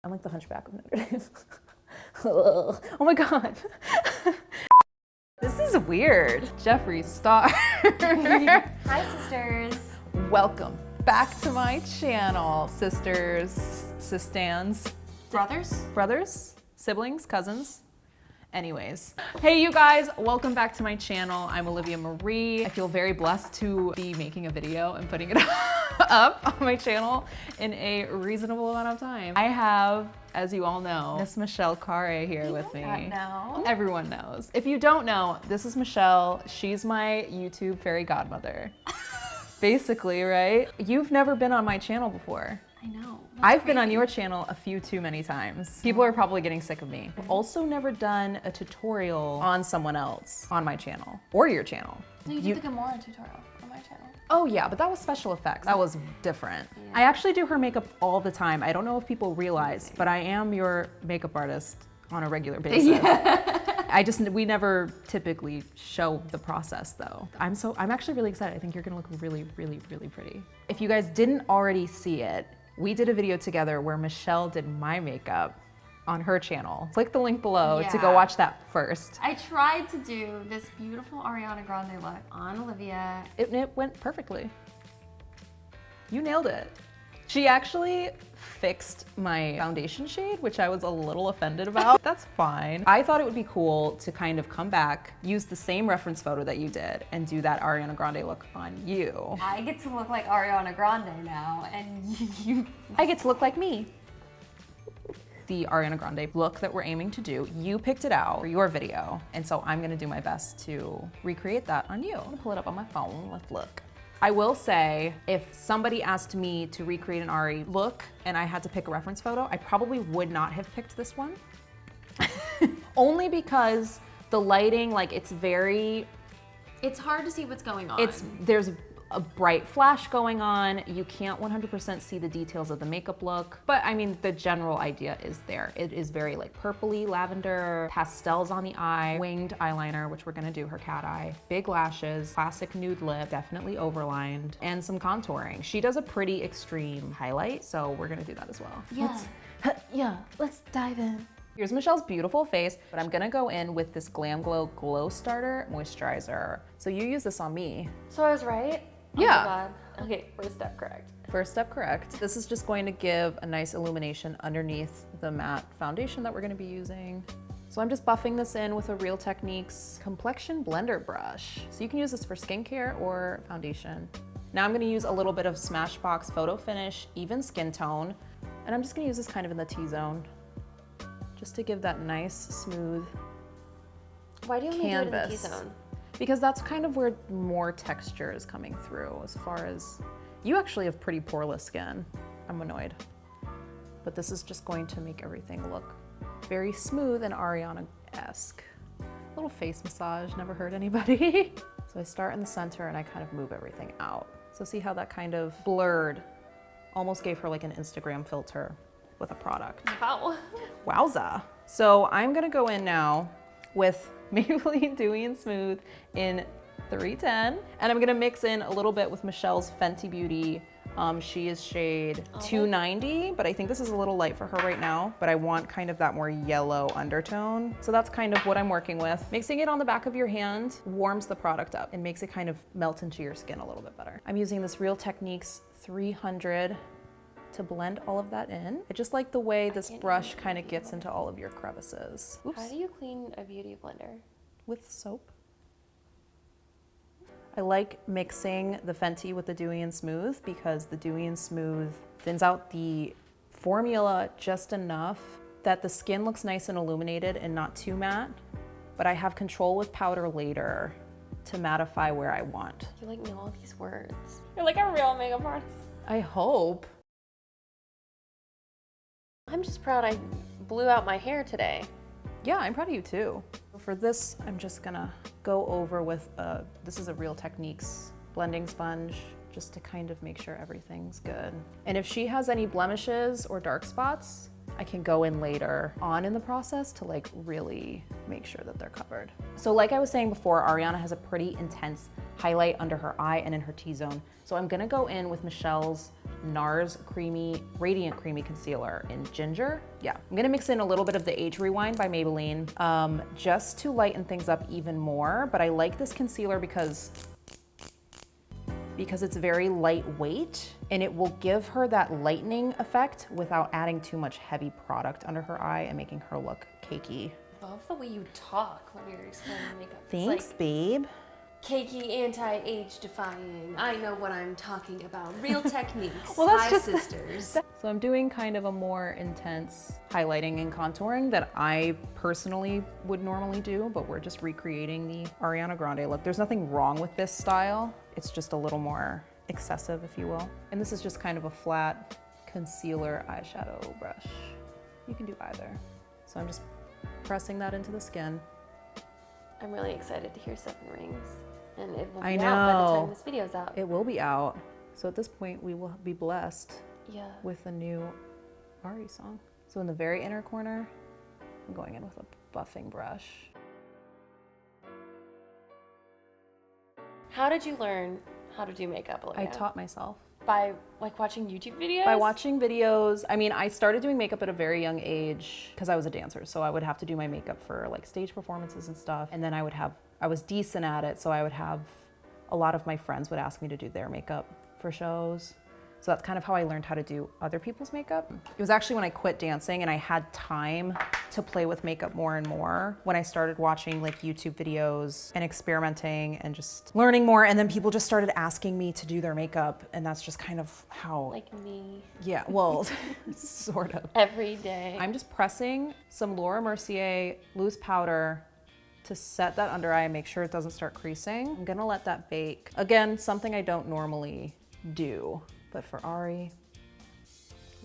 I'm like the Hunchback of Notre Dame. Oh my God. This is weird. Jeffree Star. Hi, sisters. Welcome back to my channel, sisters, sistans. Brothers, siblings, cousins. Anyways, hey you guys, welcome back to my channel. I'm Olivia Marie. I feel very blessed to be making a video and putting it up on my channel in a reasonable amount of time. I have, as you all know, Miss Michelle Khare here with me. No. Everyone knows. If you don't know, this is Michelle. She's my YouTube fairy godmother. Basically, right? You've never been on my channel before. I know. I've been on your channel a few too many times. People are probably getting sick of me. I've also never done a tutorial on someone else on my channel or your channel. No, you did the Gamora tutorial on my channel. Oh yeah, but that was special effects. That was different. Yeah. I actually do her makeup all the time. I don't know if people realize, but I am your makeup artist on a regular basis. Yeah. We never typically show the process though. I'm actually really excited. I think you're gonna look really, really, really pretty. If you guys didn't already see it, we did a video together where Michelle did my makeup on her channel. Click the link below to go watch that first. I tried to do this beautiful Ariana Grande look on Olivia. It went perfectly. You nailed it. She actually fixed my foundation shade, which I was a little offended about. That's fine. I thought it would be cool to kind of come back, use the same reference photo that you did, and do that Ariana Grande look on you. I get to look like Ariana Grande now, and you... I get to look like me. The Ariana Grande look that we're aiming to do, you picked it out for your video, and so I'm gonna do my best to recreate that on you. I'm gonna pull it up on my phone, let's look. I will say, if somebody asked me to recreate an Ari look and I had to pick a reference photo, I probably would not have picked this one. Only because the lighting, like it's hard to see what's going on. There's a bright flash going on. You can't 100% see the details of the makeup look, but I mean, the general idea is there. It is very like purpley, lavender, pastels on the eye, winged eyeliner, which we're gonna do her cat eye, big lashes, classic nude lip, definitely overlined, and some contouring. She does a pretty extreme highlight, so we're gonna do that as well. Yeah. Let's dive in. Here's Michelle's beautiful face, but I'm gonna go in with this Glam Glow Glow Starter Moisturizer. So you use this on me. So I was right? Yeah. Oh my God. Okay, first step correct. First step correct. This is just going to give a nice illumination underneath the matte foundation that we're gonna be using. So I'm just buffing this in with a Real Techniques complexion blender brush. So you can use this for skincare or foundation. Now I'm gonna use a little bit of Smashbox Photo Finish Even Skin Tone, and I'm just gonna use this kind of in the T-zone, just to give that nice, smooth Why do you only do it in the T-zone? Because that's kind of where more texture is coming through. As far as, you actually have pretty poreless skin. I'm annoyed. But this is just going to make everything look very smooth and Ariana-esque. Little face massage, never hurt anybody. So I start in the center and I kind of move everything out. So see how that kind of blurred, almost gave her like an Instagram filter with a product. Wow. Wowza. So I'm gonna go in now with Maybelline Dewy and Smooth in 310. And I'm gonna mix in a little bit with Michelle's Fenty Beauty. She is shade 290, but I think this is a little light for her right now, but I want kind of that more yellow undertone. So that's kind of what I'm working with. Mixing it on the back of your hand warms the product up and makes it kind of melt into your skin a little bit better. I'm using this Real Techniques 300 to blend all of that in. I just like the way this brush kind of gets into all of your crevices. Oops. How do you clean a beauty blender? With soap. I like mixing the Fenty with the Dewy and Smooth because the Dewy and Smooth thins out the formula just enough that the skin looks nice and illuminated and not too matte, but I have control with powder later to mattify where I want. You like know all these words. You're like a real makeup artist. I hope. I'm just proud I blew out my hair today. Yeah, I'm proud of you too. For this, I'm just gonna go over with this is a Real Techniques blending sponge, just to kind of make sure everything's good. And if she has any blemishes or dark spots, I can go in later on in the process to like really make sure that they're covered. So like I was saying before, Ariana has a pretty intense highlight under her eye and in her T-zone. So I'm gonna go in with Michelle's NARS Radiant Creamy Concealer in Ginger. Yeah, I'm gonna mix in a little bit of the Age Rewind by Maybelline just to lighten things up even more. But I like this concealer because it's very lightweight and it will give her that lightening effect without adding too much heavy product under her eye and making her look cakey. I love the way you talk when you're explaining makeup. Thanks, it's like babe. cakey, anti-age defying. I know what I'm talking about. Real techniques. Well, that's Hi, just sisters. So I'm doing kind of a more intense highlighting and contouring that I personally would normally do, but we're just recreating the Ariana Grande look. There's nothing wrong with this style. It's just a little more excessive, if you will. And this is just kind of a flat concealer eyeshadow brush. You can do either. So I'm just pressing that into the skin. I'm really excited to hear Seven Rings. And it will be I out by the know. time this video's out. It will be out. So at this point, we will be blessed with a new Ari song. So in the very inner corner, I'm going in with a buffing brush. How did you learn how to do makeup, Olivia? I taught myself. By like watching YouTube videos? By watching videos. I mean, I started doing makeup at a very young age because I was a dancer. So I would have to do my makeup for like stage performances and stuff. And then I was decent at it. So I would have, a lot of my friends would ask me to do their makeup for shows. So that's kind of how I learned how to do other people's makeup. It was actually when I quit dancing and I had time to play with makeup more and more when I started watching like YouTube videos and experimenting and just learning more. And then people just started asking me to do their makeup. And that's just kind of how. Like me. Yeah, well, sort of. Every day. I'm just pressing some Laura Mercier loose powder to set that under eye and make sure it doesn't start creasing. I'm gonna let that bake. Again, something I don't normally do. But for Ari,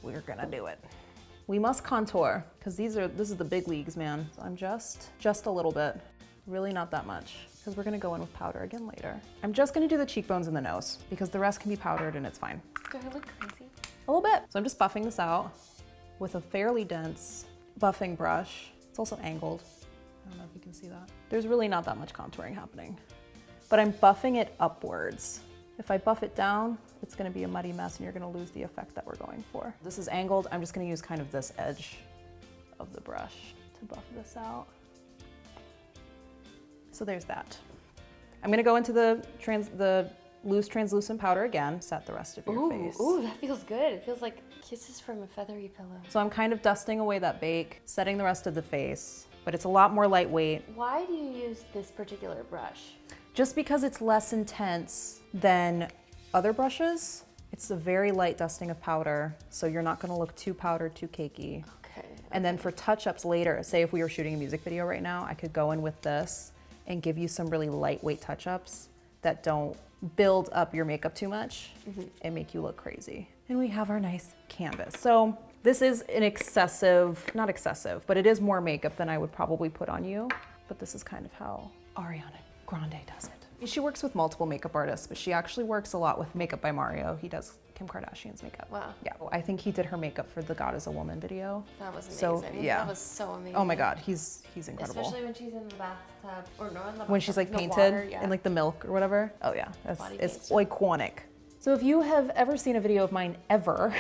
we're gonna do it. We must contour, because this is the big leagues, man. So I'm just a little bit, really not that much, because we're gonna go in with powder again later. I'm just gonna do the cheekbones and the nose, because the rest can be powdered and it's fine. Do I look crazy? A little bit. So I'm just buffing this out with a fairly dense buffing brush. It's also angled. I don't know if you can see that. There's really not that much contouring happening, but I'm buffing it upwards. If I buff it down, it's gonna be a muddy mess and you're gonna lose the effect that we're going for. This is angled. I'm just gonna use kind of this edge of the brush to buff this out. So there's that. I'm gonna go into the loose translucent powder again, set the rest of your face. Ooh, that feels good. It feels like kisses from a feathery pillow. So I'm kind of dusting away that bake, setting the rest of the face, but it's a lot more lightweight. Why do you use this particular brush? Just because it's less intense than other brushes. It's a very light dusting of powder, so you're not gonna look too powdered, too cakey. Okay. And then for touch-ups later, say if we were shooting a music video right now, I could go in with this and give you some really lightweight touch-ups that don't build up your makeup too much and make you look crazy. And we have our nice canvas. So this is an not excessive, but it is more makeup than I would probably put on you. But this is kind of how Ariana Grande does it. She works with multiple makeup artists, but she actually works a lot with Makeup by Mario. He does Kim Kardashian's makeup. Wow. Yeah, I think he did her makeup for the God is a Woman video. That was amazing. So, yeah. That was so amazing. Oh my God, he's incredible. Especially when she's in the bathtub, or no, in the bathtub. When she's like the painted water, yeah. in like the milk or whatever. Oh yeah, it's paint iconic. So if you have ever seen a video of mine ever,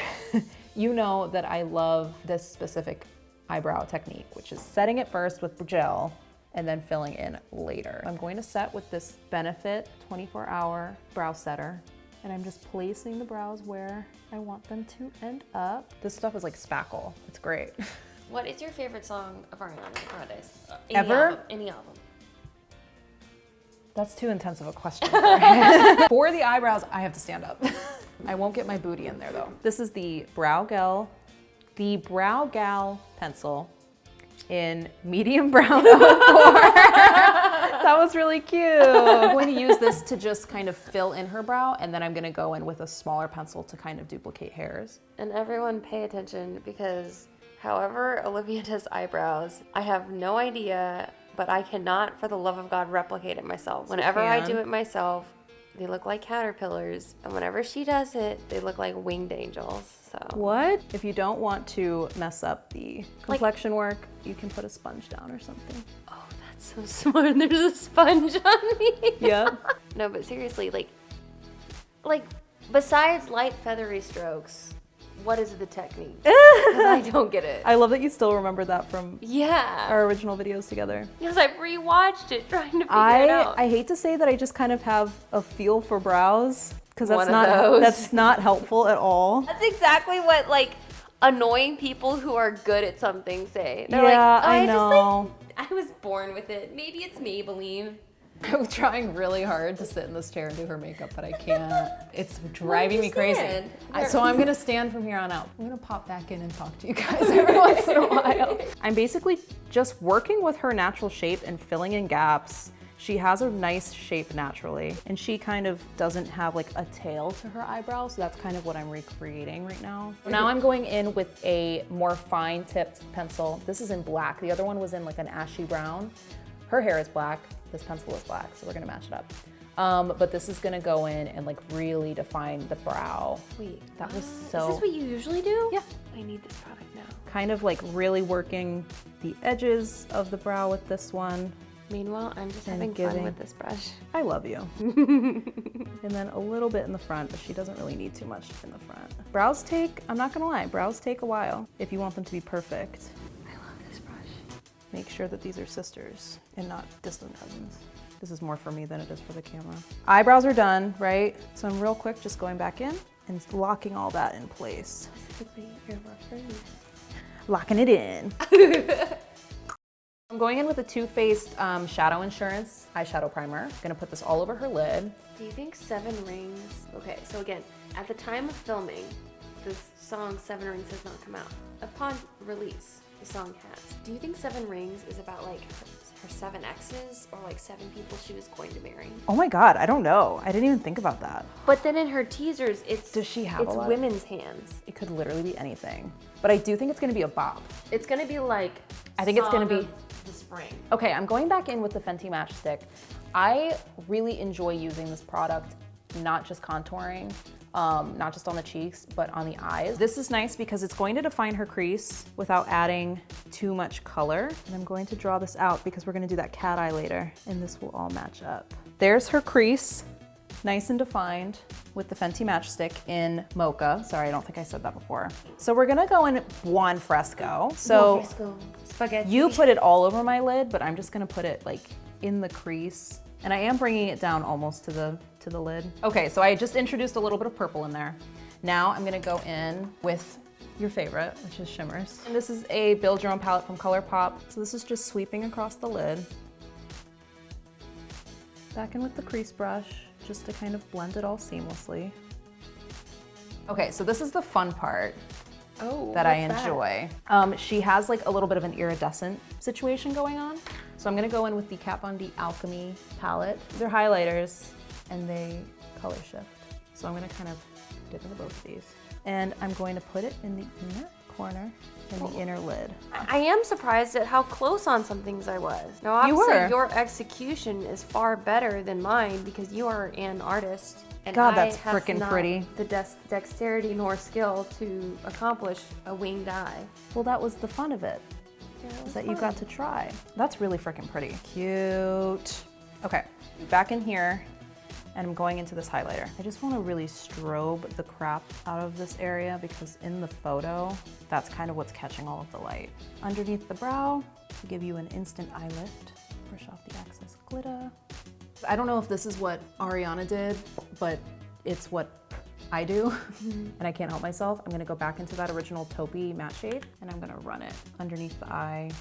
you know that I love this specific eyebrow technique, which is setting it first with gel and then filling in later. I'm going to set with this Benefit 24-hour brow setter, and I'm just placing the brows where I want them to end up. This stuff is like spackle. It's great. What is your favorite song of Ariana Grande's? Ever? Any album. That's too intense of a question. For the eyebrows, I have to stand up. I won't get my booty in there though. This is the Brow Gal pencil in medium brown 04. That was really cute. I'm going to use this to just kind of fill in her brow, and then I'm going to go in with a smaller pencil to kind of duplicate hairs. And everyone pay attention, because however Olivia does eyebrows, I have no idea, but I cannot for the love of God replicate it myself. Whenever I do it myself, they look like caterpillars, and whenever she does it, they look like winged angels. So. What? If you don't want to mess up the complexion work, you can put a sponge down or something. Oh, that's so smart. There's a sponge on me. Yep. No, but seriously, like besides light feathery strokes, what is the technique? 'Cause I don't get it. I love that you still remember that from Yeah. our original videos together. Because I've rewatched it trying to figure it out. I hate to say that I just kind of have a feel for brows because One of those. that's not helpful at all. That's exactly what like annoying people who are good at something say. They're Yeah, like, oh, I know. I was born with it. Maybe it's Maybelline. I'm trying really hard to sit in this chair and do her makeup, but I can't. It's driving me crazy. stand? So I'm gonna stand from here on out. I'm gonna pop back in and talk to you guys every once in a while. I'm basically just working with her natural shape and filling in gaps. She has a nice shape naturally, and she kind of doesn't have like a tail to her eyebrows, so that's kind of what I'm recreating right now. Now I'm going in with a more fine tipped pencil. This is in black. The other one was in like an ashy brown. Her hair is black, this pencil is black, so we're gonna match it up. But this is gonna go in and like really define the brow. Wait, That was Is so, this what you usually do? Yeah. I need this product now. kind of like really working the edges of the brow with this one. Meanwhile, I'm just And having giving- fun with this brush. I love you. And then a little bit in the front, but she doesn't really need too much in the front. Brows take, I'm not gonna lie, brows take a while if you want them to be perfect. I love this brush. Make sure that these are sisters and not distant cousins. This is more for me than it is for the camera. Eyebrows are done, right? So I'm real quick just going back in and locking all that in place. Specifically, your reference. Locking it in. I'm going in with a Too Faced Shadow Insurance eyeshadow primer. I'm gonna put this all over her lid. Do you think Seven Rings? Okay, so again, at the time of filming, this song Seven Rings has not come out. Upon release, the song has. Do you think Seven Rings is about like her 7 exes or like 7 people she was going to marry? Oh my God, I don't know. I didn't even think about that. But then in her teasers, it's Does she have a it's lot? women's hands. It could literally be anything. But I do think it's gonna be a bop. It's gonna be like I think it's gonna Song be- of the spring. Okay, I'm going back in with the Fenty Matchstick. I really enjoy using this product, not just contouring, not just on the cheeks, but on the eyes. This is nice because it's going to define her crease without adding too much color. And I'm going to draw this out because we're gonna do that cat eye later, and this will all match up. There's her crease, nice and defined with the Fenty Matchstick in Mocha. Sorry, I don't think I said that before. So we're gonna go in Buon Fresco. So Fresco spaghetti. you put it all over my lid, but I'm just gonna put it like in the crease. And I am bringing it down almost to the lid. Okay, so I just introduced a little bit of purple in there. Now I'm gonna go in with your favorite, which is shimmers. And this is a Build Your Own palette from ColourPop. So this is just sweeping across the lid. Back in with the crease brush, just to kind of blend it all seamlessly. Okay, so this is the fun part that I enjoy. She has like a little bit of an iridescent situation going on. So I'm gonna go in with the Kat Von D Alchemy palette. These are highlighters and they color shift. So I'm gonna kind of dip into both of these. And I'm going to put it in the inner corner and the inner lid. I am surprised at how close on some things I was. Now, You obviously, were. your execution is far better than mine because you are an artist. And God, I that's have frickin' not pretty. The dexterity nor skill to accomplish a winged eye. Well, that was the fun of it, Yeah, it is was that you fun. got to try. That's really frickin' pretty. Cute. Okay, back in here, and I'm going into this highlighter. I just wanna really strobe the crap out of this area because in the photo, that's kind of what's catching all of the light. Underneath the brow, to give you an instant eye lift, brush off the excess glitter. I don't know if this is what Ariana did, but it's what I do, and I can't help myself. I'm gonna go back into that original taupey matte shade, and I'm gonna run it underneath the eye.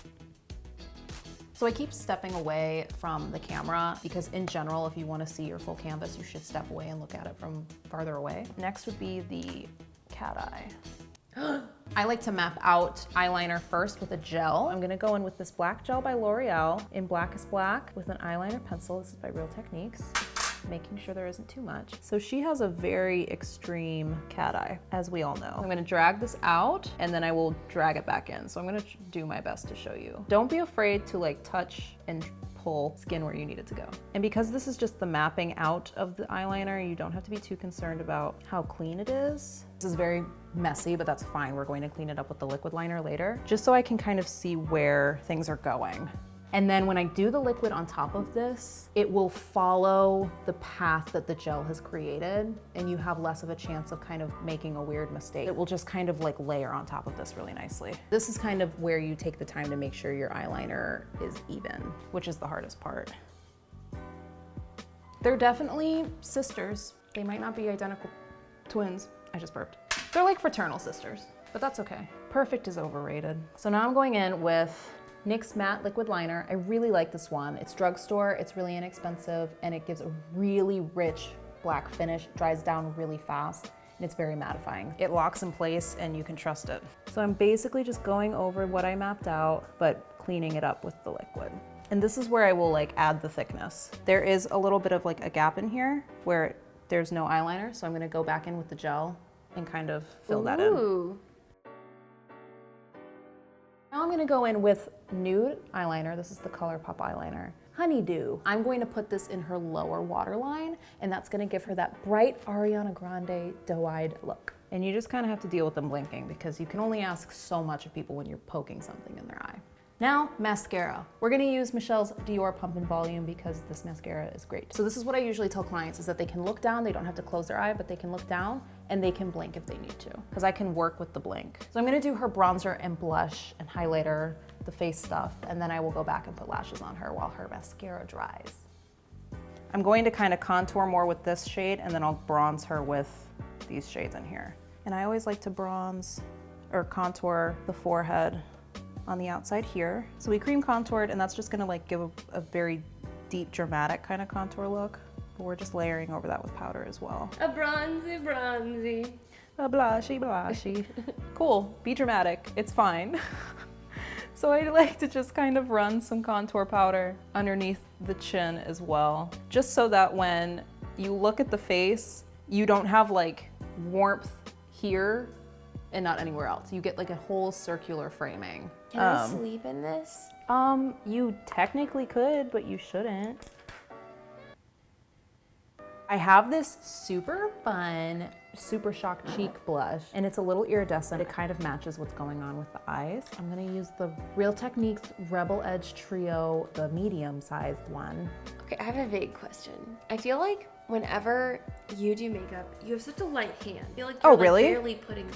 So I keep stepping away from the camera because in general, if you wanna see your full canvas, you should step away and look at it from farther away. Next would be the cat eye. I like to map out eyeliner first with a gel. I'm gonna go in with this black gel by L'Oreal in Black is Black with an eyeliner pencil. This is by Real Techniques, making sure there isn't too much. So she has a very extreme cat eye, as we all know. I'm gonna drag this out and then I will drag it back in. So I'm gonna do my best to show you. Don't be afraid to like touch and pull skin where you need it to go. And because this is just the mapping out of the eyeliner, you don't have to be too concerned about how clean it is. This is very messy, but that's fine. We're going to clean it up with the liquid liner later, just so I can kind of see where things are going. And then when I do the liquid on top of this, it will follow the path that the gel has created, and you have less of a chance of kind of making a weird mistake. It will just kind of like layer on top of this really nicely. This is kind of where you take the time to make sure your eyeliner is even, which is the hardest part. They're definitely sisters. They might not be identical twins. I just burped. They're like fraternal sisters, but that's okay. Perfect is overrated. So now I'm going in with NYX Matte Liquid Liner. I really like this one. It's drugstore, it's really inexpensive, and it gives a really rich black finish. It dries down really fast, and it's very mattifying. It locks in place, and you can trust it. So I'm basically just going over what I mapped out, but cleaning it up with the liquid. And this is where I will like add the thickness. There is a little bit of like a gap in here where there's no eyeliner, so I'm gonna go back in with the gel and kind of fill that in. Now I'm gonna go in with nude eyeliner. This is the ColourPop eyeliner. Honeydew. I'm going to put this in her lower waterline, and that's gonna give her that bright Ariana Grande doe-eyed look. And you just kind of have to deal with them blinking because you can only ask so much of people when you're poking something in their eye. Now, mascara. We're gonna use Michelle's Dior Pump and Volume because this mascara is great. So this is what I usually tell clients is that they can look down, they don't have to close their eye, but they can look down and they can blink if they need to, because I can work with the blink. So I'm gonna do her bronzer and blush and highlighter, the face stuff, and then I will go back and put lashes on her while her mascara dries. I'm going to kind of contour more with this shade, and then I'll bronze her with these shades in here. And I always like to bronze or contour the forehead on the outside here. So we cream contoured, and that's just gonna like give a very deep, dramatic kind of contour look. But we're just layering over that with powder as well. A bronzy, bronzy. A blushy, blushy. Cool, be dramatic, it's fine. So I like to just kind of run some contour powder underneath the chin as well, just so that when you look at the face, you don't have like warmth here and not anywhere else. You get like a whole circular framing. Can I sleep in this? You technically could, but you shouldn't. I have this super fun Super Shock Cheek blush, and it's a little iridescent. It kind of matches what's going on with the eyes. I'm gonna use the Real Techniques Rebel Edge Trio, the medium-sized one. Okay, I have a vague question. I feel like whenever you do makeup, you have such a light hand. I feel like you're really? barely putting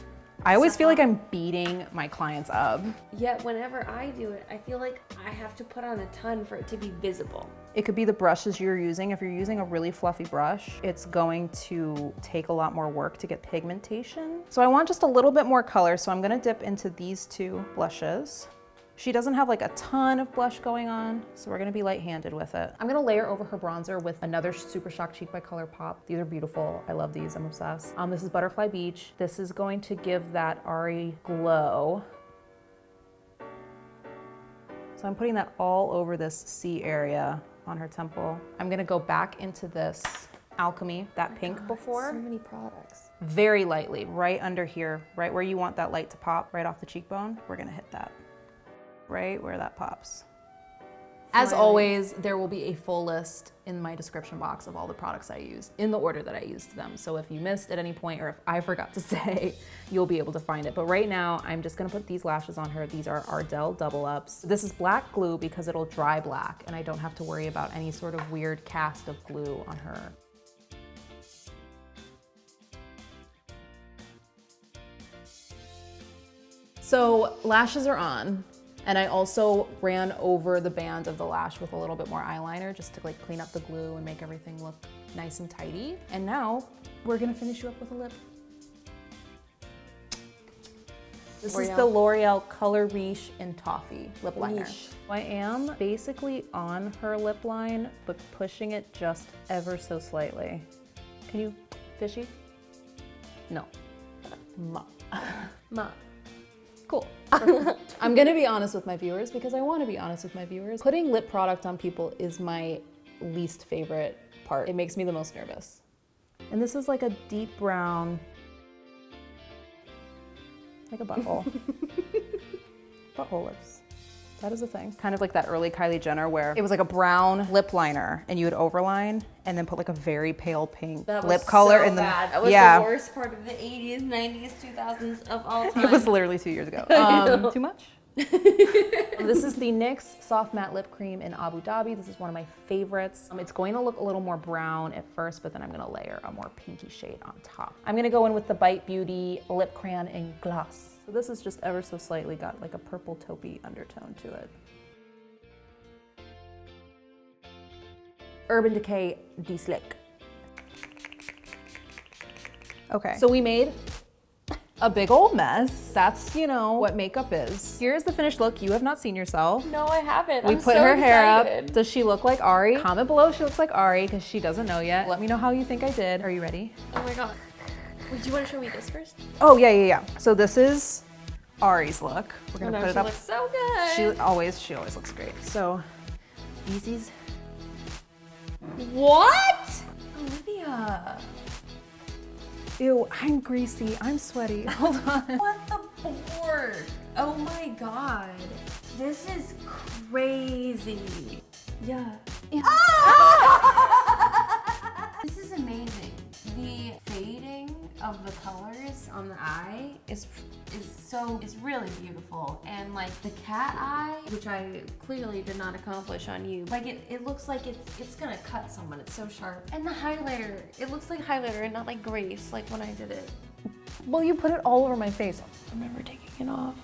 I always feel like on. I'm beating my clients up. Yet whenever I do it, I feel like I have to put on a ton for it to be visible. It could be the brushes you're using. If you're using a really fluffy brush, it's going to take a lot more work to get pigmentation. So I want just a little bit more color, so I'm gonna dip into these two blushes. She doesn't have like a ton of blush going on, so we're gonna be light-handed with it. I'm gonna layer over her bronzer with another Super Shock Cheek by ColourPop. These are beautiful, I love these, I'm obsessed. This is Butterfly Beach. This is going to give that Ari glow. So I'm putting that all over this C area on her temple. I'm gonna go back into this Alchemy, that pink before. So many products. Very lightly, right under here, right where you want that light to pop, right off the cheekbone, we're gonna hit that. Right where that pops. As always, there will be a full list in my description box of all the products I used in the order that I used them. So if you missed at any point, or if I forgot to say, you'll be able to find it. But right now, I'm just gonna put these lashes on her. These are Ardell Double Ups. This is black glue because it'll dry black, and I don't have to worry about any sort of weird cast of glue on her. So lashes are on. And I also ran over the band of the lash with a little bit more eyeliner just to like clean up the glue and make everything look nice and tidy. And now we're gonna finish you up with a lip. This is the L'Oreal Color Riche in Toffee lip liner. I am basically on her lip line, but pushing it just ever so slightly. Can you, fishy? No. Ma. Ma. Cool. I'm gonna be honest with my viewers because I wanna be honest with my viewers. Putting lip product on people is my least favorite part. It makes me the most nervous. And this is like a deep brown, like a butthole. Butthole lips. That is a thing. Kind of like that early Kylie Jenner where it was like a brown lip liner and you would overline and then put like a very pale pink lip color in the bad. That was the worst part of the 80s, 90s, 2000s of all time. It was literally 2 years ago. Too much? This is the NYX Soft Matte Lip Cream in Abu Dhabi. This is one of my favorites. It's going to look a little more brown at first, but then I'm gonna layer a more pinky shade on top. I'm gonna go in with the Bite Beauty Lip Crayon in Gloss. So this is just ever so slightly got like a purple taupey undertone to it. Urban Decay De-Slick. Okay, so we made a big old mess. That's, you know, what makeup is. Here's the finished look. You have not seen yourself. No, I haven't. We I'm put so her hair excited. up. Does she look like Ari? Comment below if she looks like Ari, because she doesn't know yet. Let me know how you think I did. Are you ready? Oh my god. Wait, do you want to show me this first? Oh, yeah. So this is Ari's look. We're gonna Oh no, put it she up. looks so good. She always looks great. So, Easy's. What? Olivia. Ew, I'm greasy, I'm sweaty. Hold on. What the board? Oh my god. This is crazy. Yeah. This is amazing. The fading of the colors on the eye is really beautiful. And like the cat eye, which I clearly did not accomplish on you, like it looks like it's gonna cut someone. It's so sharp. And the highlighter, it looks like highlighter and not like grease like when I did it. Well, you put it all over my face. I'm never taking it off.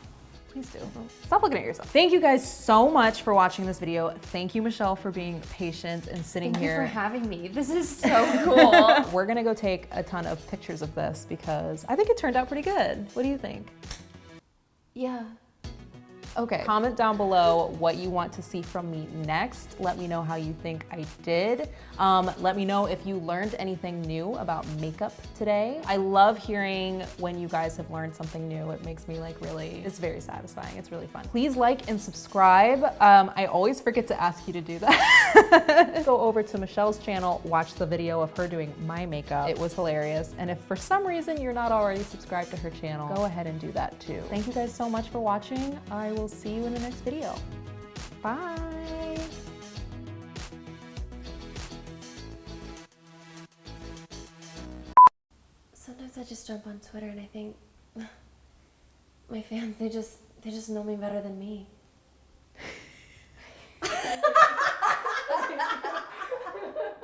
Please do. Stop looking at yourself. Thank you guys so much for watching this video. Thank you, Michelle, for being patient and sitting Thank you here. for having me. This is so cool. We're gonna go take a ton of pictures of this because I think it turned out pretty good. What do you think? Yeah. Okay, comment down below what you want to see from me next. Let me know how you think I did. Let me know if you learned anything new about makeup today. I love hearing when you guys have learned something new. It makes me like it's very satisfying. It's really fun. Please like and subscribe. I always forget to ask you to do that. Go over to Michelle's channel, watch the video of her doing my makeup. It was hilarious. And if for some reason you're not already subscribed to her channel, go ahead and do that too. Thank you guys so much for watching. I will see you in the next video. Bye. Sometimes I just jump on Twitter and I think my fans, they just know me better than me.